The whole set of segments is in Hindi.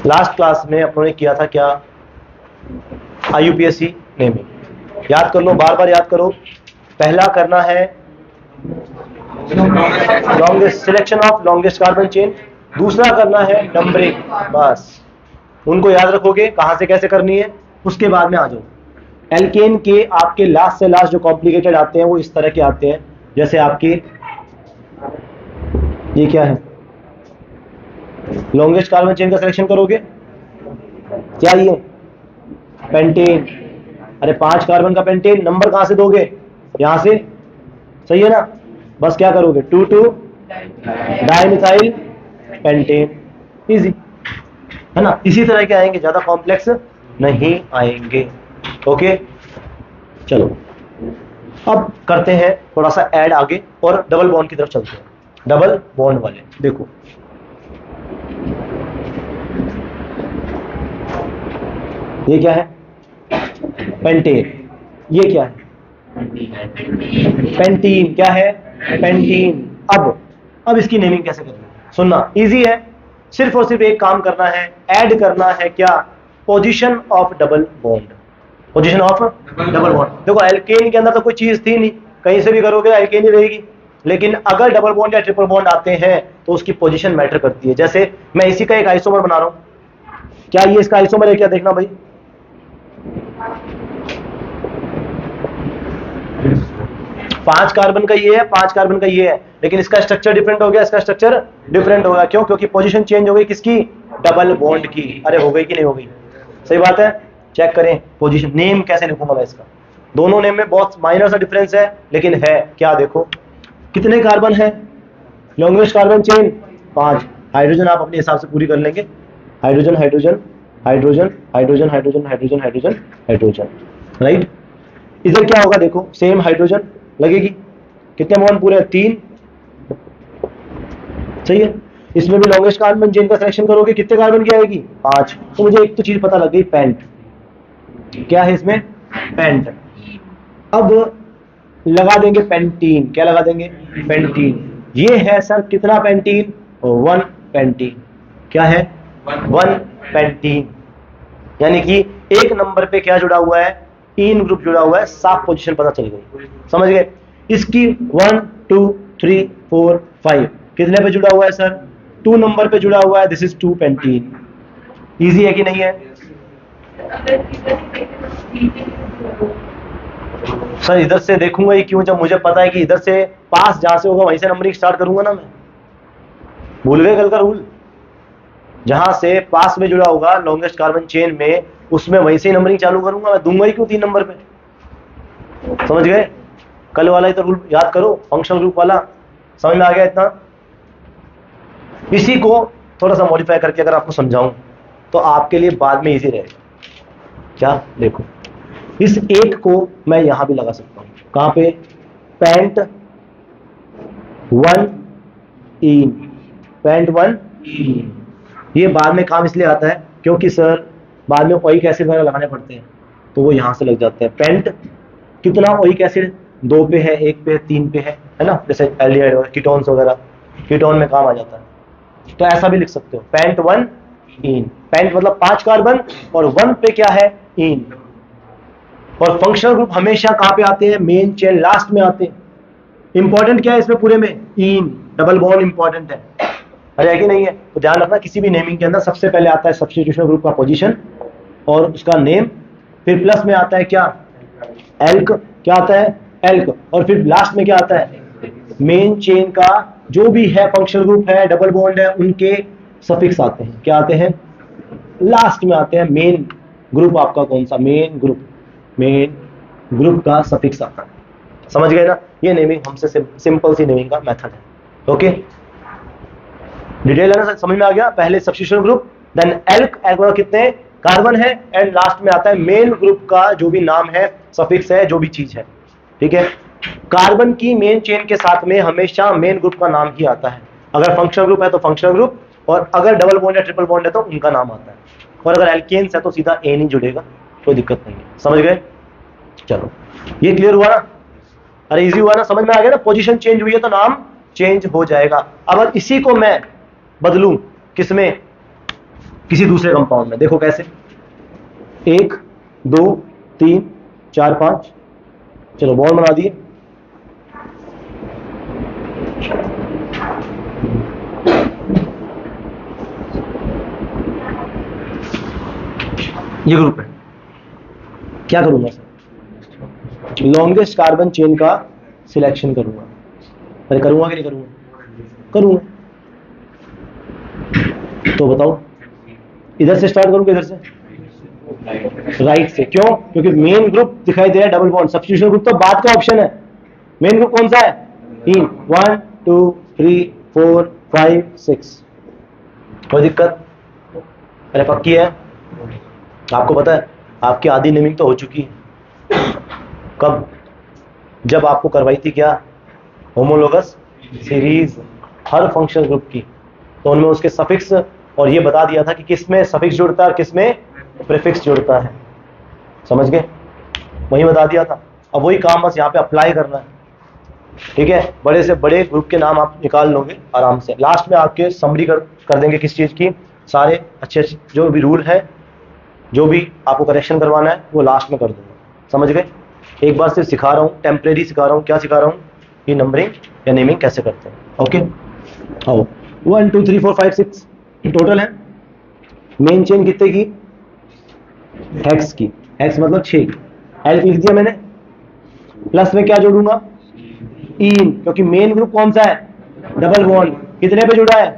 लास्ट क्लास में अपनों ने किया था क्या, IUPAC नेमिंग। याद कर लो, बार बार याद करो। पहला करना है longest selection of longest carbon chain, दूसरा करना है नंबरिंग। बस उनको याद रखोगे कहां से कैसे करनी है, उसके बाद में आ जाओ। एल्केन के आपके लास्ट से लास्ट जो कॉम्प्लिकेटेड आते हैं वो इस तरह के आते हैं, जैसे आपके ये क्या है, लॉन्गेस्ट कार्बन चेन का सिलेक्शन करोगे, क्या ये पेंटेन। अरे 5 कार्बन का पेंटेन, नंबर कहां से दोगे, यहां से, सही है ना। बस क्या करोगे, 2,2 डाइमिथाइल पेंटेन, इजी है ना। इसी तरह के आएंगे, ज्यादा कॉम्प्लेक्स नहीं आएंगे। ओके चलो अब करते हैं थोड़ा सा ऐड आगे और डबल बॉन्ड की तरफ चलते हैं। डबल बॉन्ड वाले देखो, ये क्या है, पेंटेन। ये क्या है, पेंटीन। क्या है, पेंटीन। अब इसकी नेमिंग कैसे करनी है, सुनना इजी है। सिर्फ और सिर्फ एक काम करना है, ऐड करना है क्या, position of double bond. Position of double bond. देखो एल्केन के अंदर तो कोई चीज थी नहीं, कहीं से भी करोगे एल्केन ही रहेगी, लेकिन अगर डबल बॉन्ड या ट्रिपल बॉन्ड आते हैं तो उसकी पोजीशन मैटर करती है। जैसे मैं इसी का एक आइसोमर बना रहा हूं, क्या ये इसका आइसोमर है, क्या देखना भाई, 5 कार्बन का ये है, 5 कार्बन का ये है, लेकिन इसका स्ट्रक्चर डिफरेंट हो गया, इसका स्ट्रक्चर डिफरेंट हो गया। क्यों, क्योंकि पोजीशन चेंज हो गई किसकी, डबल बॉन्ड की। अरे हो गई कि नहीं हो गई, सही बात है। चेक करें पोजीशन, नेम कैसे लिखूंगा मैं इसका, दोनों नेम में बहुत माइनर सा डिफरेंस है, लेकिन है क्या, देखो कितने कार्बन है, लॉन्गेस्ट कार्बन चेन 5। हाइड्रोजन आप अपने हिसाब से पूरी कर लेंगे, hydrogen hydrogen hydrogen hydrogen hydrogen hydrogen hydrogen hydrogen, right. इधर क्या होगा, देखो सेम हाइड्रोजन लगेगी, कितने बॉन्ड पूरे, 3, सही है। इसमें भी लॉन्गेस्ट कार्बन चेन का सिलेक्शन करोगे, कितने कार्बन की आएगी, 5। तो मुझे एक तो चीज पता लग गई, पेंट। क्या है इसमें, पेंट। अब लगा देंगे पेंटीन, क्या लगा देंगे, पेंटीन। ये है सर कितना पेंटीन, 1 पेंटीन। क्या है, 1 पेंटीन। यानी कि एक नंबर पे क्या जुड़ा हुआ है, इन ग्रुप जुड़ा हुआ है, साफ पोजीशन पता चल गई, समझ गए। इसकी 1 2 3 4 5 कितने पे जुड़ा हुआ है सर, 2 नंबर पे जुड़ा हुआ है, दिस इज 2 पेंटीन। इजी है कि नहीं है सर, इधर से देखूंगा ये क्यों, जब मुझे पता है कि इधर से पास जहां से होगा वहीं से नंबरिंग स्टार्ट करूंगा ना मैं। भूल गए कल का रूल, जहां से पास में जुड़ा होगा लॉन्गेस्ट कार्बन चेन में, उसमें वहीं से नंबरिंग चालू करूंगा मैं, दूंगा ही क्यों 3 नंबर पे, समझ गए। कल वाला ही तो रूल याद करो, फंक्शनल ग्रुप वाला, समझ में आ गया इतना। इसी को थोड़ा सा मॉडिफाई करके अगर आपको समझाऊं तो आपके लिए बाद में इजी रहेगा। क्या, देखो इस 8 को मैं यहां भी लगा सकता हूं, कहां पे, पेंट 1 इन, पेंट 1 इन। ये बाद में काम इसलिए आता है क्योंकि सर बाद में ओइक एसिड वगैरह लगाने पड़ते हैं, तो वो यहां से लग जाते हैं। पेंट कितना, ओइक एसिड 2 पे है, 1 पे है, 3 पे है ना, जैसे एल्डिहाइड वगैरह, कीटोन्स वगैरह, कीटोन में काम आ जाता है। तो ऐसा भी लिख सकते हो, पेंट 1 इन। पेंट मतलब 5 कार्बन और 1 पे क्या है, इन। और फंक्शनल ग्रुप हमेशा कहां पे आते हैं, मेन चेन लास्ट में आते हैं। इंपॉर्टेंट क्या है इसमें पूरे में, इन, डबल बॉन्ड इंपॉर्टेंट है, अरे है कि नहीं है। तो ध्यान रखना किसी भी नेमिंग के अंदर सबसे पहले आता है सब्स्टिट्यूशन ग्रुप का पोजीशन और उसका नेम, फिर प्लस में आता है क्या, एल्क, क्या आता है, एल्क, और फिर लास्ट में क्या आता है, मेन चेन का जो भी है फंक्शनल ग्रुप है, डबल बॉन्ड है, उनके सफिक्स आते हैं, क्या आते हैं, लास्ट में आते हैं। मेन ग्रुप आपका कौन सा, मेन ग्रुप का सफिक्स आता है, समझ गए ना। ये नेमिंग हमसे सिंपल सी नेमिंग का मेथड है। ओके डिटेल है ना, समझ में आ गया। पहले substitution group, then alk, alk कितने कार्बन है, एंड लास्ट में आता है मेन ग्रुप का जो भी नाम है, सफिक्स है, जो भी चीज है, ठीक है। कार्बन की मेन चेन के साथ में हमेशा मेन ग्रुप का नाम ही आता है। अगर फंक्शनल ग्रुप है तो फंक्शनल ग्रुप, और अगर डबल बॉन्ड या ट्रिपल बॉन्ड है तो उनका नाम आता है, और अगर एल्केन्स है तो सीधा एन ही जुड़ेगा, कोई दिक्कत नहीं है, समझ गए। चलो ये क्लियर हुआ ना, अरे इजी हुआ ना, समझ में आ गया ना। पोजीशन चेंज हुई है तो नाम चेंज हो जाएगा। अब इसी को मैं बदलूं किसमें, किसी दूसरे कंपाउंड में। देखो कैसे, 1 2 3 4 5, चलो बॉन्ड बना दिए। ये ग्रुप है, क्या करूंगा सर, लॉन्गेस्ट कार्बन चेन का सिलेक्शन करूंगा। अरे करूंगा कि नहीं करूंगा, करूंगा। तो बताओ इधर से स्टार्ट करूं कि इधर से, राइट से। क्यों? क्योंकि मेन ग्रुप दिखाई दे रहा है डबल बॉन्ड, सब्स्टिट्यूशन ग्रुप तो बाद का ऑप्शन है, मेन ग्रुप कौन सा है, 3 1 2 3 4 5 6। कोई दिक्कत? अरे पक्की है? आपको पता है आपकी आधी नेमिंग तो हो चुकी है। कब? जब आपको करवाई थी क्या, होमोलोगस सीरीज हर फंक्शनल ग्रुप की, तो उनमें उसके सफिक्स और ये बता दिया था कि किस में सफिक्स जुड़ता है और किस में प्रीफिक्स जुड़ता है। समझ गए? वही बता दिया था। अब वही काम बस यहाँ पे अप्लाई करना है, ठीक है। बड़े से बड़े ग्रुप के नाम आप निकाल लोगे आराम से। लास्ट में आपके समरी कर देंगे किस चीज़ की, सारे अच्छे जो भी रूल है, जो भी आपको करेक्शन करवाना है वो लास्ट में कर दूंगा। समझ गए? एक बार सिर्फ सिखा रहा हूँ, टेम्परेरी सिखा रहा हूँ। क्या सिखा रहा हूँ? ये नंबरिंग या नेमिंग कैसे करते हैं। ओके, आओ 1 2 3 4 5 6 टोटल है। मेन चेन कितने की, हेक्स की। हेक्स मतलब 6। हेक्स लिख दिया मैंने, प्लस में क्या जोड़ूंगा, इन, क्योंकि मेन ग्रुप कौन सा है, डबल बॉन्ड। कितने पे जुड़ा है,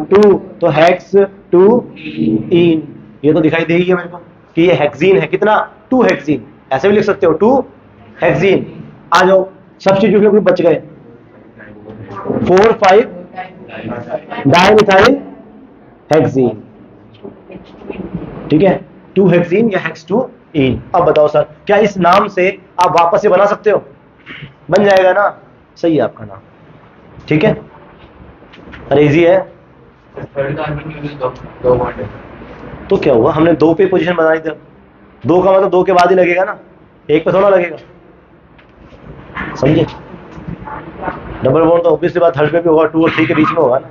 2, तो हेक्स 2 इन। ये तो दिखाई दे ही है मेरे को कि ये हेक्सीन है। कितना, 2 हेक्सीन। ऐसे भी लिख सकते हो 2 हेक्सीन। आ जाओ, सब्स्टिट्यूशन ग्रुप बच गए 4 5 डाइमिथाइल हेक्सीन, ठीक है। 2 हेक्सीन या हेक्स 2 इन। अब बताओ सर, क्या इस नाम से आप वापस से बना सकते हो? बन जाएगा ना, सही है आपका नाम, ठीक है। अरे इजी है। तो क्या हुआ, हमने 2 पे पोजीशन बनाई थी। 2 का मतलब 2 के बाद ही लगेगा ना, 1 पे थोड़ा लगेगा, समझे। डबल बॉन्ड तो ऑब्वियसली बात थर्ड पे भी होगा, 2 और 3 के बीच में होगा ना।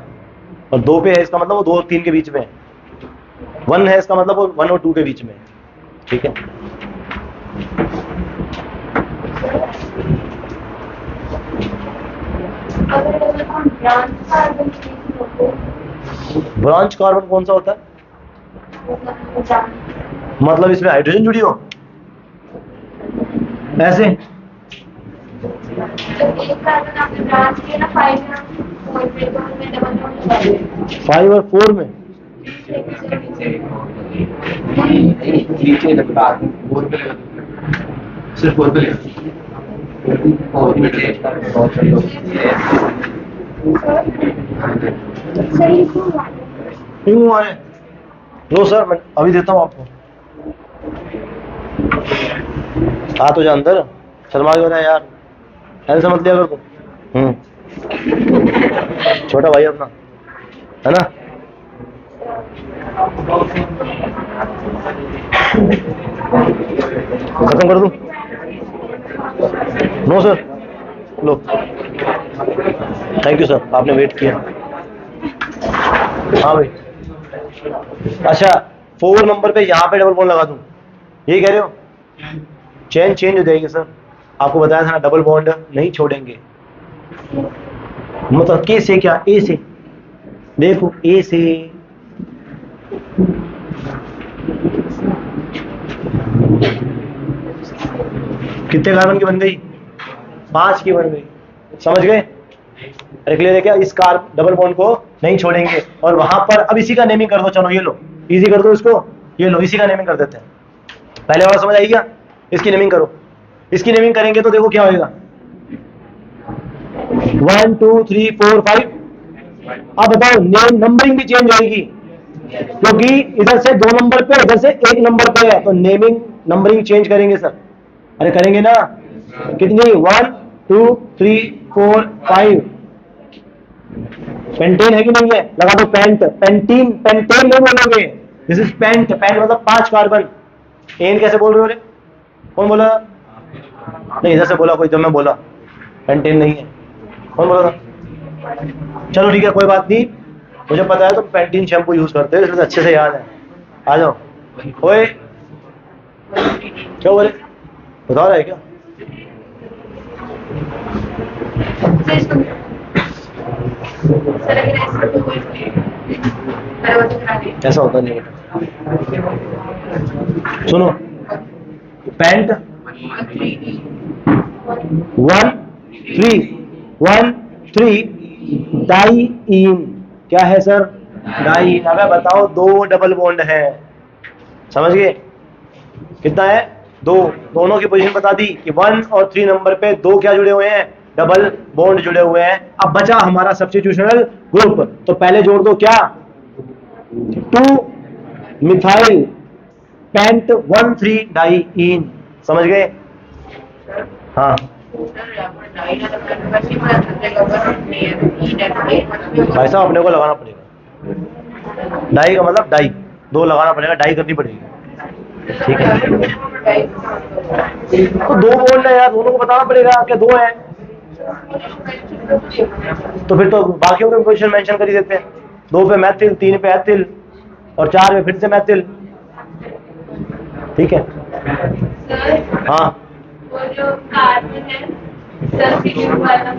और 2 पे है इसका मतलब वो 2 और 3 के बीच में है। 1 है इसका मतलब वो 1 और 2 के बीच में है, ठीक है। ब्रांच कार्बन कौन सा होता है, मतलब इसमें हाइड्रोजन जुड़ी हो ऐसे। 5 और 4 में सिर्फ 4 पे क्यों आ रहे? लो सर मैं अभी देता हूँ आपको। आ तो जा अंदर, शर्मा क्यों रहा है यार, ऐसे मत लिया कर तुम। छोटा भाई अपना है ना। खत्म कर दूं? नो सर, लो। थैंक यू सर, आपने वेट किया। हाँ भाई, अच्छा 4 नंबर पे यहाँ पे डबल बॉन्ड लगा दूं, यही कह रहे हो? चेन चेंज हो जाएगी सर, आपको बताया था ना डबल बॉन्ड नहीं छोड़ेंगे। मतलब के से क्या, ए से, देखो ए से कितने कार्बन की बन गई, 5 की बन गई। समझ गए? अरे क्लियर है क्या? इस डबल बॉन्ड को नहीं छोड़ेंगे। और वहां पर अब इसी का नेमिंग कर दो, चलो ये लो, इजी कर दो इसको, ये लो इसी का नेमिंग कर देते हैं। पहले वाला समझ आई क्या? इसकी नेमिंग करो। इसकी नेमिंग करेंगे तो देखो क्या होएगा, 1 2 3 4 5। अब बताओ नेम नंबरिंग भी चेंज होगी, क्योंकि इधर से 2 नंबर पे, इधर से 1 नंबर पे है, तो नेमिंग नंबरिंग चेंज करेंगे सर। अरे करेंगे ना, कितनी, 1 2 3 4 5। पेंटेन है कि नहीं है, लगा दो पेंट, पेंटीन, पेंटेन नहीं बोलोगे, दिस इज पेंट। पेंट मतलब 5 कार्बन। एन कैसे बोल रहे हो रे, कौन बोला? नहीं इधर से बोला कोई, जब मैं बोला पेंटेन नहीं है, कौन बोला था? चलो ठीक है कोई बात नहीं, मुझे पता है तुम पैंटीन शैम्पू यूज करते हो, इसलिए अच्छे से याद है। आ जाओ। ओए क्या बोले, बता रहा है क्या? ऐसा होता नहीं बेटा। सुनो, पैंट 1 3 डाई इन, क्या है सर? डाई इन। अबे बताओ, 2 डबल बॉन्ड है, समझ गए? कितना है? 2। दोनों की पोजीशन बता दी कि 1 और 3 नंबर पे 2 क्या जुड़े हुए हैं? डबल बॉन्ड जुड़े हुए हैं। अब बचा हमारा सब्स्टिट्यूशनल ग्रुप, तो पहले जोड़ दो क्या? 2 मिथाइल पेंट 1 3 डाई इन, समझ गए? हाँ, भाई साहब अपने को लगाना पड़ेगा, डाई का मतलब डाई, 2 लगाना पड़ेगा, डाई करनी पड़ेगी, ठीक है? तो 2 बॉन्ड है यार, दोनों को बताना पड़ेगा कि 2 है, तो फिर तो बाकियों के पोजीशन मेंशन कर ही देते हैं। 2 पे मैथिल, 3 पे एथिल और 4 पे फिर से मैथिल, ठीक है? हाँ, वो जो कार्बन है सब्स्टिट्यूट वाला,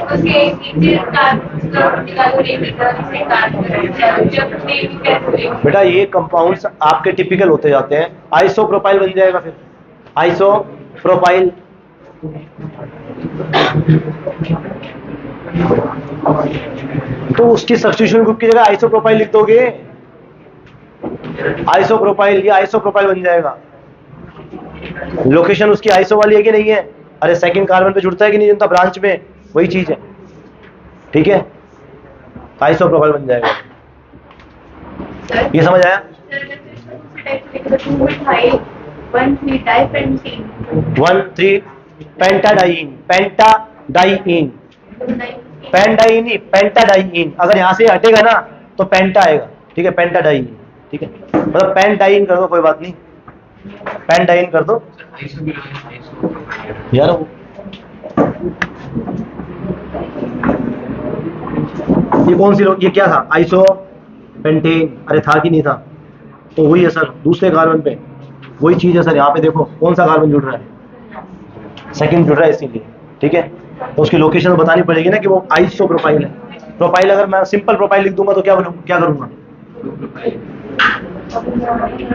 उसके नीचे कार्बन का निकालो, से कार्बन जब नेम कैसे? बेटा ये कंपाउंड्स आपके टिपिकल होते जाते हैं, आइसोप्रोपाइल बन जाएगा, फिर आइसोप्रोपाइल। तो उसकी सब्स्टिट्यूशन ग्रुप की जगह आइसोप्रोपाइल लिख दोगे, आइसोप्रोपाइल, ये आइसोप्रोपाइल बन जाएगा। लोकेशन उसकी आइसो वाली है कि नहीं है? अरे सेकंड कार्बन पे जुड़ता है कि नहीं जुड़ता ब्रांच में, वही चीज है, ठीक है? आइसोप्रोपाइल बन जाएगा। ये समझ आया? 1 3 पेंटाडाइन, पेंटाडाइन, पेंटाडाइन नहीं, पेंटाडाइन। अगर यहां से हटेगा ना तो पेंटा आएगा, ठीक है? पेंटाडाइन, ठीक है? मतलब पेंटाडाइन कर दो, कोई बात नहीं, पेंटाडाइन कर दो यार। ये कौन सी ये क्या था? Iso pentane. अरे था कि नहीं था? तो वही है सर, दूसरे कार्बन पे वही चीज है सर। यहाँ पे देखो कौन सा कार्बन जुड़ रहा है, सेकंड जुड़ रहा है, इसीलिए, ठीक है? तो उसकी लोकेशन बतानी पड़ेगी ना कि वो आइसो प्रोपाइल है। प्रोपाइल अगर मैं सिंपल प्रोपाइल लिख दूंगा तो क्या करूंगा?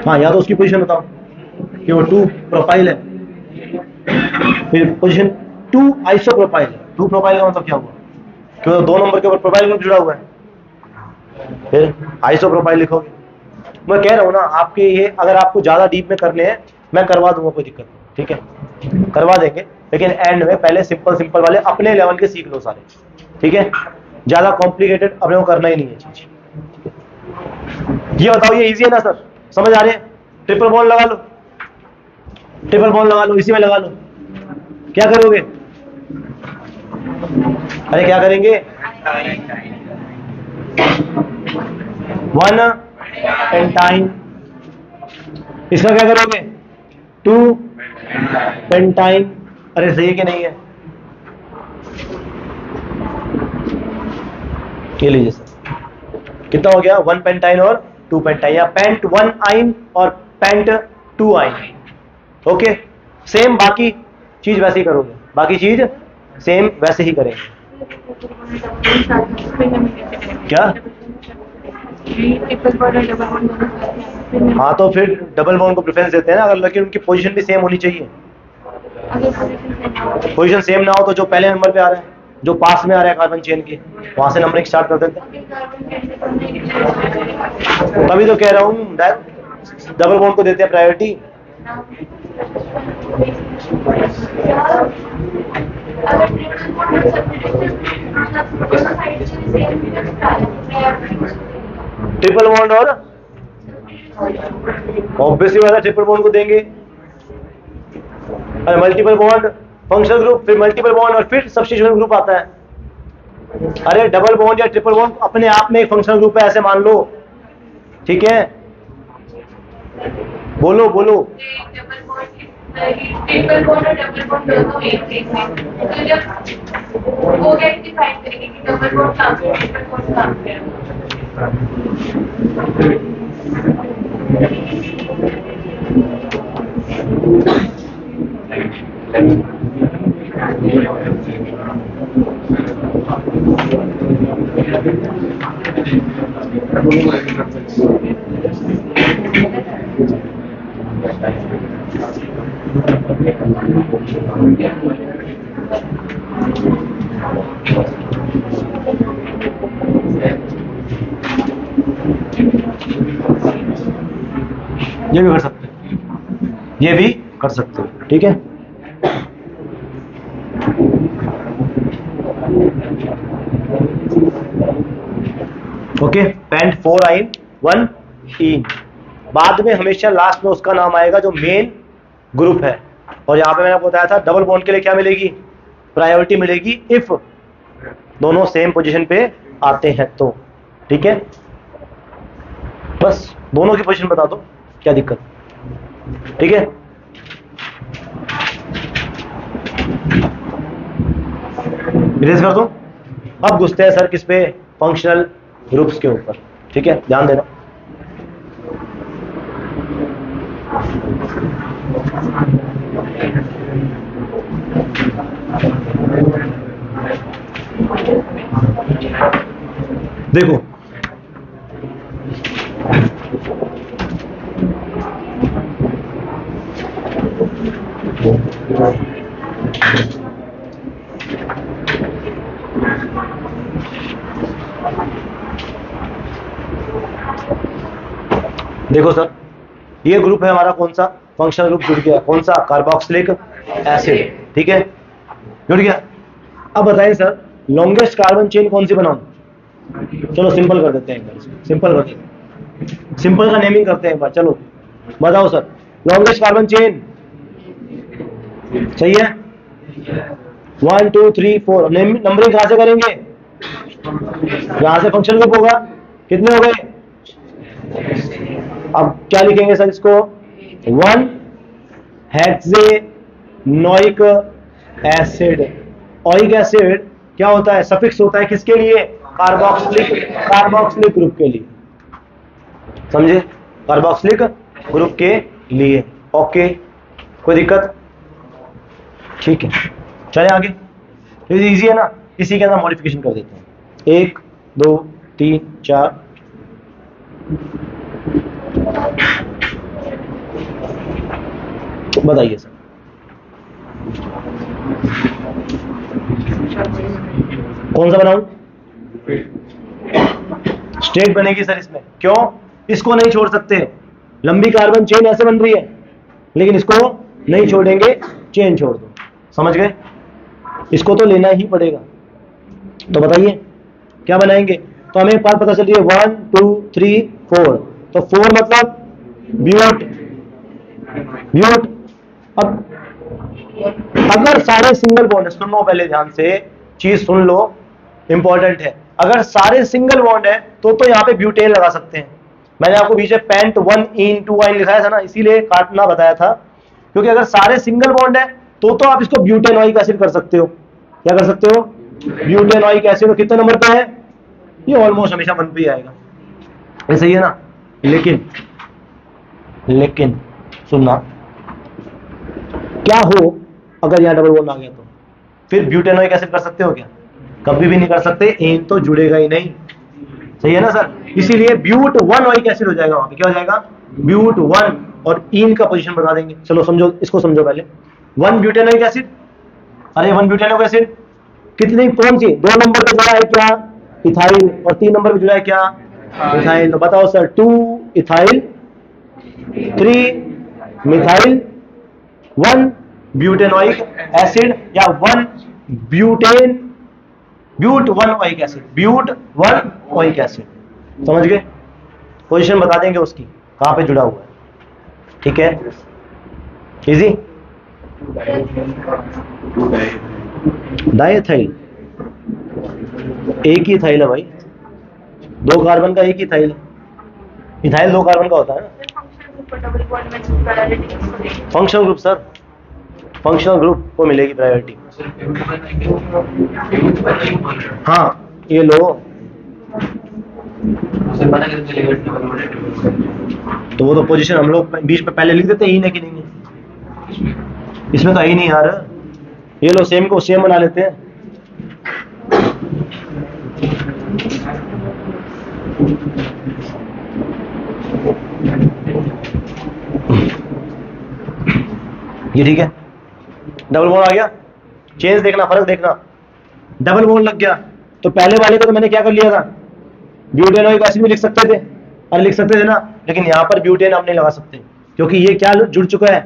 हाँ, या तो उसकी पोजीशन बताओ कि वो 2 प्रोपाइल है, फिर पोजीशन 2 आइसो प्रोपाइल है। 2 प्रोपाइल का मतलब क्या हुआ? क्यों 2 नंबर के ऊपर प्रोपाइल ग्रुप जुड़ा हुआ है, फिर आइसो प्रोपाइल लिखोगे। मैं कह रहा हूँ ना, आपके ये अगर आपको ज्यादा डीप में करने हैं मैं करवा दूंगा, कोई दिक्कत नहीं, ठीक है? करवा देंगे, लेकिन एंड में पहले सिंपल सिंपल वाले अपने लेवल के सीख लो सारे, ठीक है? ज्यादा कॉम्प्लिकेटेड अपने को करना ही नहीं है चीज। ये बताओ, ये इजी है ना सर, समझ आ रहे हैं? ट्रिपल बॉन्ड लगा लो, ट्रिपल बॉन्ड लगा लो, इसी में लगा लो। क्या करोगे? अरे क्या करेंगे? 1 पेंटाइन, इसका क्या करोगे? 2 पेंटाइन। अरे सही है कि नहीं है? ये लीजिए सर, कितना हो गया? 1 पेंटाइन और 2 पेंटाइन, या पेंट 1 आइन और पेंट 2 आइन, ओके? सेम बाकी चीज वैसे ही करोगे, बाकी चीज सेम वैसे ही करेंगे। क्या? हाँ, तो फिर डबल बॉन्ड को प्रेफरेंस देते हैं ना, अगर, लेकिन उनकी पोजीशन भी सेम होनी चाहिए। पोजीशन सेम ना हो तो जो पहले नंबर पे आ रहा है, जो पास में आ रहा है कार्बन चेन के, वहां से नंबरिंग स्टार्ट कर देते हैं। तभी तो कह रहा हूँ डबल बॉन्ड को देते हैं प्रायोरिटी। ट्रिपल बॉन्ड और ऑब्वियसली वाला ट्रिपल बॉन्ड को देंगे। अरे मल्टीपल बॉन्ड फंक्शनल ग्रुप, फिर मल्टीपल बॉन्ड और फिर सब्स्टिट्यूशन ग्रुप आता है। अरे डबल बॉन्ड या ट्रिपल बॉन्ड अपने आप में एक फंक्शनल ग्रुप है, ऐसे मान लो, ठीक है? बोलो बोलो। ट्रिपल बॉन्ड और डबल बॉन्ड दोनों एक चीज है। तो जब वो कैसे डिफाइन करेंगे कि डबल बॉन्ड कहाँ पे ट्रिपल बॉन्ड कहाँ पे है? ये भी कर सकते हैं, ये भी कर सकते हो, ठीक है। ओके, पेंट 4 आइन 1 इन। बाद में हमेशा लास्ट में उसका नाम आएगा जो मेन ग्रुप है। और यहाँ पे मैंने आपको बताया था डबल बॉन्ड के लिए क्या मिलेगी, प्रायोरिटी मिलेगी इफ दोनों सेम पोजीशन पे आते हैं तो, ठीक है। बस दोनों की पोजीशन बता दो, क्या दिक्कत, ठीक है। इरेज कर दूं। अब घुसते हैं सर किस पे, फंक्शनल ग्रुप्स के ऊपर, ठीक है, ध्यान देना। देखो देखो सर, ये ग्रुप है हमारा, कौन सा फंक्शनल ग्रुप जुड़ गया, कौन सा, कार्बोक्सिलिक एसिड, ठीक है, जुड़ गया। अब बताइए सर, लॉन्गेस्ट कार्बन चेन कौन सी बनाऊं? चलो सिंपल कर देते हैं, एक बार सिंपल कर देते हैं, सिंपल का नेमिंग करते हैं एक बार। चलो बताओ सर, लॉन्गेस्ट कार्बन चेन सही है, 1 2 3 4। नंबरिंग कहां से करेंगे, यहां से फंक्शनल ग्रुप होगा, कितने हो गए। अब क्या लिखेंगे सर इसको, 1 हेक्सेनोइक एसिड। ओइक एसिड क्या होता है, सफिक्स होता है किसके लिए, कार्बोक्सिलिक ग्रुप के लिए, समझे, कार्बोक्सिलिक ग्रुप के लिए। ओके, कोई दिक्कत, ठीक है, चले आगे। इजी है ना, इसी के अंदर मॉडिफिकेशन कर देते हैं, 1 2 3 4। बताइए सर, कौन सा बनाऊं, स्ट्रेट बनेगी सर इसमें, क्यों, इसको नहीं छोड़ सकते, लंबी कार्बन चेन ऐसे बन रही है, लेकिन इसको नहीं छोड़ेंगे, चेन छोड़ दो, समझ गए, इसको तो लेना ही पड़ेगा। तो बताइए क्या बनाएंगे, तो हमें एक बात पता चल रही है, 1 2 3 4, तो 4 मतलब ब्यूट, ब्यूट। अब अगर सारे सिंगल बॉन्ड है, सुनो पहले ध्यान से, चीज सुन लो, इंपॉर्टेंट है, अगर सारे सिंगल बॉन्ड है तो यहाँ पे ब्यूटेन लगा सकते हैं। मैंने आपको बीच में पेंट 1 इन 2 आइन लिखाया था ना, इसीलिए काटना बताया था, क्योंकि अगर सारे सिंगल बॉन्ड है तो आप इसको ब्यूटेनोइक एसिड कर सकते हो। क्या कर सकते हो, ब्यूटेनोइक एसिड। कितने नंबर पे है ये, ऑलमोस्ट हमेशा 1 पे आएगा, ये सही है ना। लेकिन सुनना, क्या हो अगर यहाँ डबल बॉन्ड आ गया तो फिर ब्यूटेनोइक एसिड कर सकते हो क्या, कभी भी नहीं कर सकते, एन तो जुड़ेगा ही नहीं, सही है ना सर। इसीलिए ब्यूट 1 ओइक एसिड हो जाएगा, वहां पे क्या हो जाएगा, ब्यूट 1, और इन का पोजीशन बता देंगे। चलो समझो, इसको समझो पहले, 1 ब्यूटेनोइक एसिड, अरे 1 ब्यूटेनोइक एसिड कितनी, कौन सी, 2 नंबर पे जुड़ा है क्या, इथाइल, और 3 नंबर पे जुड़ा है क्या, मिथाइल। तो बताओ sir, 2 ethyl 3 methyl 1 butanoic acid, या 1 butane, but 1 oic acid, but 1 oic acid, समझ गए। पोजीशन बता देंगे उसकी, कहां पे जुड़ा हुआ है, ठीक है, इजी। डाइथाइल, एक ही थाइल है भाई, 2 कार्बन का एक ही थाइल, इथाइल 2 कार्बन का होता है ना। Functional group sir, functional group को मिलेगी प्रायोरिटी। हाँ ये लो, तो वो तो पोजीशन हम लोग बीच में पहले लिख देते ही नहीं कि नहीं है, इसमें तो है ही नहीं यार। ये लो सेम को सेम बना लेते हैं। ये ठीक है, डबल बॉन्ड आ गया, चेंज देखना, फर्क देखना। डबल बॉन्ड लग गया तो पहले वाले को तो मैंने क्या कर लिया था, ब्यूटेनोइक एसिड भी लिख सकते थे, और लिख सकते थे ना, लेकिन यहाँ पर ब्यूटेन आप नहीं लगा सकते क्योंकि ये क्या जुड़ चुका है,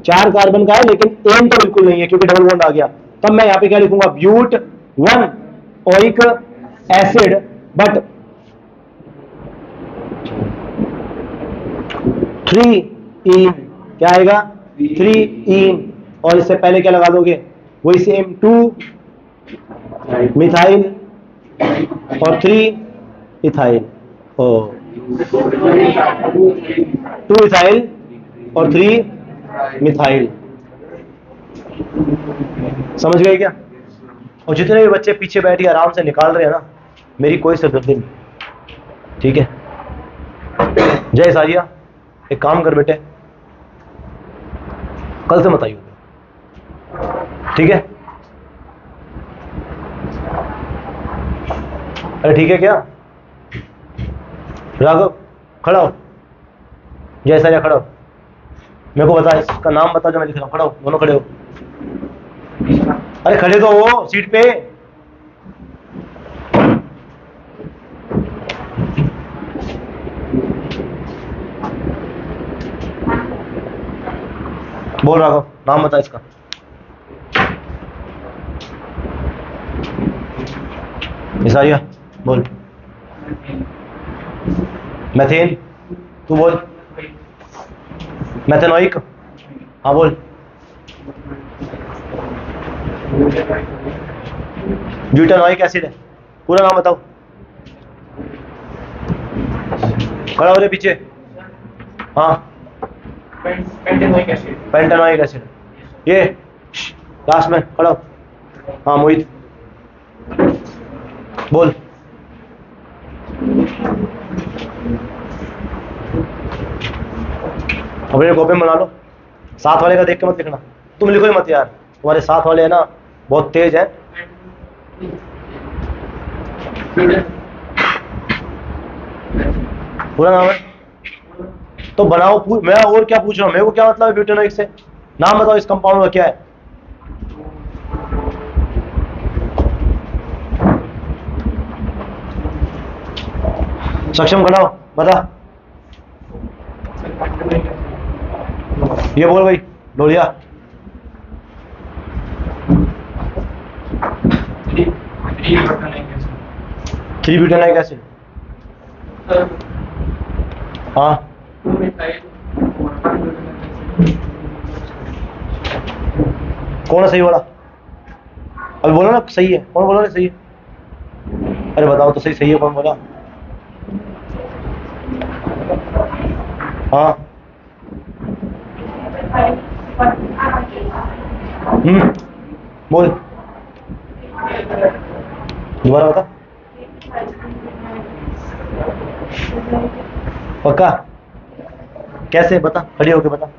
4 कार्बन का है, लेकिन एन तो बिल्कुल नहीं है क्योंकि डबल बॉन्ड आ गया। तब मैं यहाँ पे क्या लिखूंगा, ब्यूट 1 ओइक एसिड बट 3 इन, क्या आएगा 3 इन, और इससे पहले क्या लगा दोगे, वही सेम 2 मिथाइल और 3 इथाइल, 2 इथाइल और 3 मिथाइल। समझ गए क्या? और जितने भी बच्चे पीछे बैठ के आराम से निकाल रहे हैं ना, मेरी कोई सिरदर्दी नहीं, ठीक है। जय सारिया, एक काम कर बेटे, कल से मत आइए, ठीक है? अरे ठीक है क्या? राघव खड़ा हो, जय सारिया खड़ा हो, मेरे को बता, इसका नाम बता जो मैं लिख रहा हूँ, खड़ा हो, दोनों खड़े हो। अरे खड़े तो हो सीट पे। बोल राघव, नाम बता इसका। इसारिया बोल। मैथेन, तू बोल। मैथेनोइक, हाँ बोल। ब्यूटेनोइक एसिड है, पूरा नाम बताओ। खड़ा हो रे पीछे। हाँ पेंटेनोइक एसिड। पेंटेनोइक एसिड, ये लास्ट में खड़ा हो। हाँ मोहित बोल। अपने कॉपी में बना लो, साथ वाले का देख के मत लिखना, तुम लिखो ही मत यार, तुम्हारे साथ वाले है ना बहुत तेज है। पूरा नाम है तो बनाओ, मैं और क्या पूछ रहा हूँ, मेरे को क्या मतलब है ब्यूटेनोइक से, नाम बताओ इस कंपाउंड का क्या है। सक्षम खड़ा हो, बता। ये बोल भाई लोलिया। 3 ब्यूटेनोइक एसिड, हाँ कौन है सही वाला, अभी बोलो ना सही है, कौन बोला ना सही है, अरे बताओ तो सही है, कौन बोला। हाँ बोल, दोबारा बता। पक्का? कैसे बता, खड़ी होके बता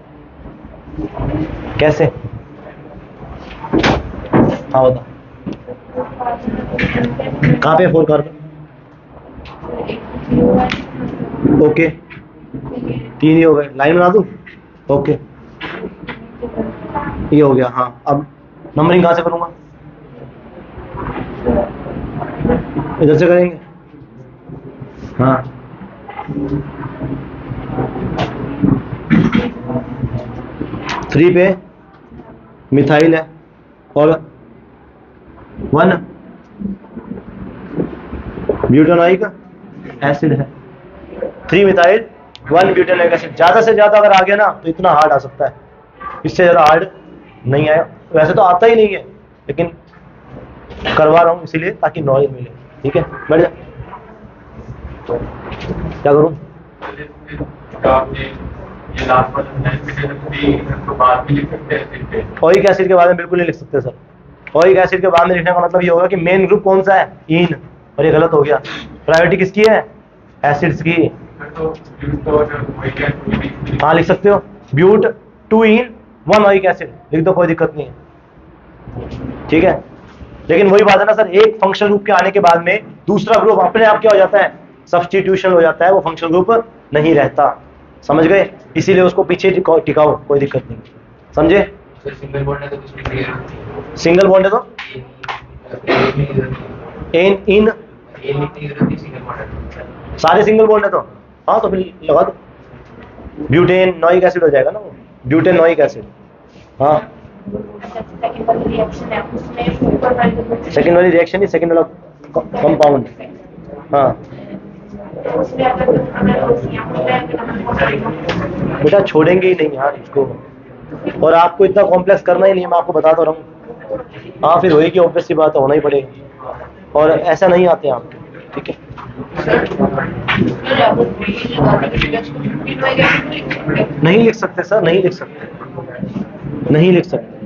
कैसे। हाँ बता, कहाँ पे 4 कार्बन, ओके 3 ही हो गए, लाइन बना दूं, ओके ये हो गया। हाँ अब नंबरिंग कहाँ से करूँगा, इधर से करेंगे। हाँ 3 पे मिथाइल है और 1 ब्यूटेनोइक एसिड है। 3 मिथाइल 1 ब्यूटेनोइक एसिड, ज़्यादा से ज़्यादा अगर आ गया ना तो इतना हार्ड आ सकता है, इससे ज़्यादा हार्ड नहीं आया। वैसे तो आता ही नहीं है, लेकिन करवा रहा हूँ इसीलिए ताकि नॉलेज मिले, ठीक है। बैठ जा, क्या करूँ, ये लास्ट वाला तो बाद में लिख सकते हैं। ओइक एसिड के बारे में बिल्कुल नहीं लिख सकते सर। ओइक एसिड के बाद में लिखने का मतलब ये होगा कि मेन ग्रुप कौन सा है, इन, और ये गलत हो गया। प्रायोरिटी किसकी है, एसिड्स की। हाँ लिख सकते हो, ब्यूट 2 इन 1 ओइक एसिड लिख दो, कोई दिक्कत नहीं है, ठीक है। लेकिन वही बात है ना सर, एक फंक्शन ग्रुप के आने के बाद में दूसरा ग्रुप अपने आप क्या हो जाता है, सब्स्टिट्यूशन हो जाता है, वो फंक्शन ग्रुप नहीं रहता, समझ गए। इसीलिए उसको पीछे टिकाओ, कोई दिक्कत नहीं, समझे। सिंगल बॉन्ड है तो कुछ नहीं है। सिंगल बॉन्ड है तो इन इन ये लिखने की जरूरत नहीं, सिंगल बॉन्ड है। सारे सिंगल बॉन्ड है तो हाँ, तो फिर लगा दो, ब्यूटेन नोइक एसिड हो जाएगा ना वो, ब्यूटेन नोइक एसिड। हाँ सेकंड वाली रिएक्शन है उसमें ऊपर वाले सेकंड वाली रिएक्शन ही सेकंड वाला कंपाउंड। हाँ उसमें अगर बेटा छोड़ेंगे ही नहीं यार इसको, और आपको इतना कॉम्प्लेक्स करना ही नहीं है, मैं आपको बता तो रहा हूँ। हाँ फिर होएगी, ऑब्वियस सी बात है, होना ही पड़ेगा, और ऐसा नहीं आते आप, ठीक है। नहीं लिख सकते सर, नहीं लिख सकते, नहीं लिख सकते,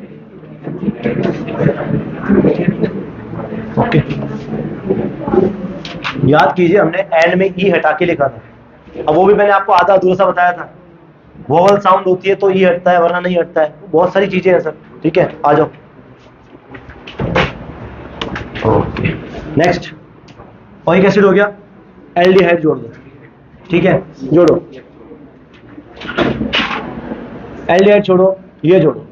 ओके। याद कीजिए हमने एंड में ई हटा के लिखा था, अब वो भी मैंने आपको आधा अधूरा सा बताया था। वोवल साउंड होती है तो ई हटता है वरना नहीं हटता है, बहुत सारी चीजें हैं सर, ठीक है। आ जाओ, ओके नेक्स्ट। ओइक एसिड हो गया, एल्डिहाइड जोड़ दो, ठीक है, जोड़ो। एल्डिहाइड छोड़ो, ये जोड़ो,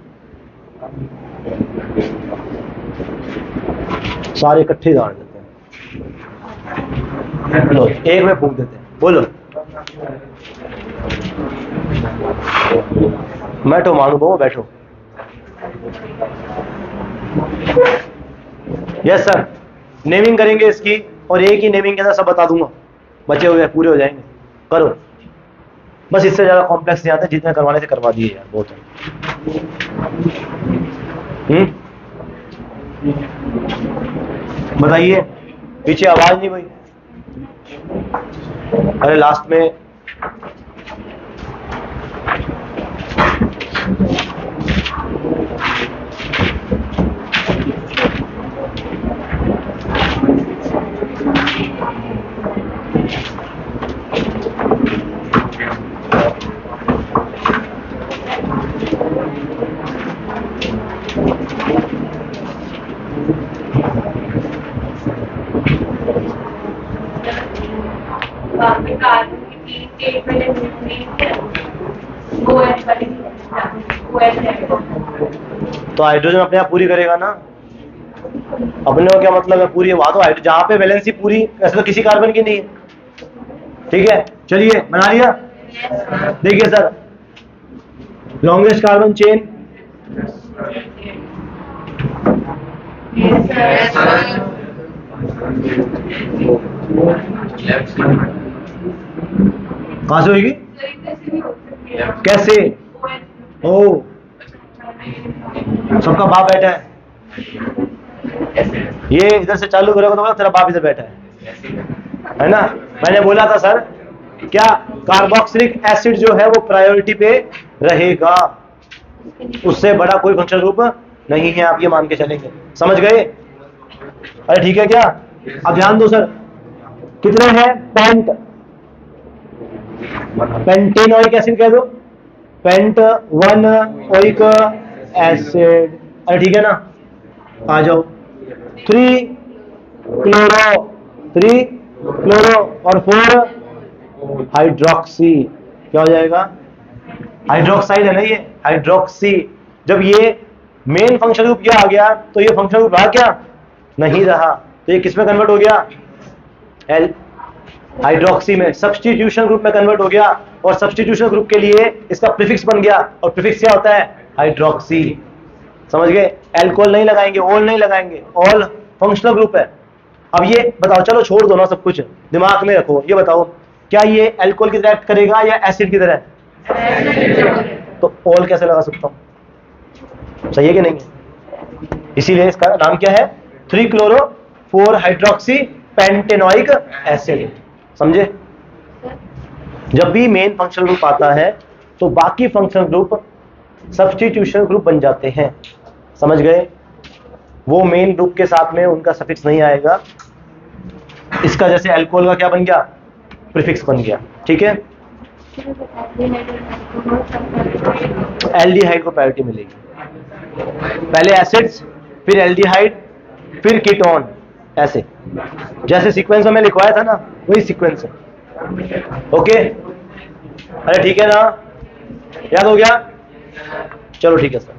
सारे इकट्ठे डाल देते हैं, लो एक में फूंक देते हैं, बोलो। बैठो महानुभाव, बैठो। यस सर, नेमिंग करेंगे इसकी, और एक ही नेमिंग के अंदर सब बता दूंगा, बचे हुए पूरे हो जाएंगे, करो। बस इससे ज्यादा कॉम्प्लेक्स नहीं आता, जितने करवाने से करवा दिए यार, बहुत है। बताइए, पीछे आवाज नहीं भाई, अरे लास्ट में तो हाइड्रोजन अपने आप पूरी करेगा ना, अपने को क्या मतलब है पूरी, वहां तो हाइड्रोजन जहां पे वैलेंसी पूरी, ऐसे तो किसी कार्बन की नहीं है, ठीक है। चलिए बना लिया, देखिए सर, लॉन्गेस्ट कार्बन चेन, कहां से होगी, कैसे, ओ सबका बाप बैठा है, ये इधर से चालू करोगे तो बोला तेरा बाप इधर बैठा है ना। मैंने बोला था सर, क्या कार्बोक्सिलिक एसिड जो है वो प्रायोरिटी पे रहेगा, उससे बड़ा कोई फंक्शन ग्रुप नहीं है, आप ये मान के चलेंगे, समझ गए। अरे ठीक है क्या, अब ध्यान दो सर, कितने हैं, पेंट, पेंटेनोइक एसिड कह दो, पेंट 1 ओइक एसिड, अरे ठीक है ना। आ जाओ, 3 क्लोरो और 4 हाइड्रोक्सी, क्या हो जाएगा, हाइड्रोक्साइड है ना ये, हाइड्रोक्सी। जब ये मेन फंक्शन ग्रुप क्या आ गया, तो ये फंक्शन ग्रुप रहा क्या, नहीं रहा, तो ये किस में कन्वर्ट हो गया, एल हाइड्रोक्सी में, सब्स्टिट्यूशन ग्रुप में कन्वर्ट हो गया, और सब्स्टिट्यूशन ग्रुप के लिए इसका प्रीफिक्स बन गया, और प्रीफिक्स क्या होता है, हाइड्रोक्सी, समझ गए। एल्कोहल नहीं लगाएंगे, ऑल नहीं लगाएंगे, ऑल फंक्शनल ग्रुप है। अब ये बताओ, चलो छोड़ दो ना सब कुछ, दिमाग में रखो, ये बताओ क्या ये एल्कोहल की तरह एक्ट करेगा या एसिड की तरह, तो ऑल कैसे लगा सकता हूं, सही है कि नहीं। इसीलिए इसका नाम क्या है, 3 क्लोरो 4 हाइड्रोक्सी पेंटेनोइक एसिड, समझे। जब भी मेन फंक्शनल ग्रुप आता है तो बाकी फंक्शनल ग्रुप सब्स्टिट्यूशन ग्रुप बन जाते हैं। समझ गए? वो मेन ग्रुप के साथ में उनका सफिक्स नहीं आएगा। इसका जैसे अल्कोहल का क्या बन गया, प्रीफिक्स बन गया। ठीक है, एल्डिहाइड को प्रायोरिटी मिलेगी। पहले एसिड्स, फिर एल्डिहाइड, फिर कीटोन, ऐसे जैसे सीक्वेंस में लिखवाया था ना, वही सीक्वेंस है। ओके, अरे ठीक है ना, याद हो गया? चलो ठीक है सर।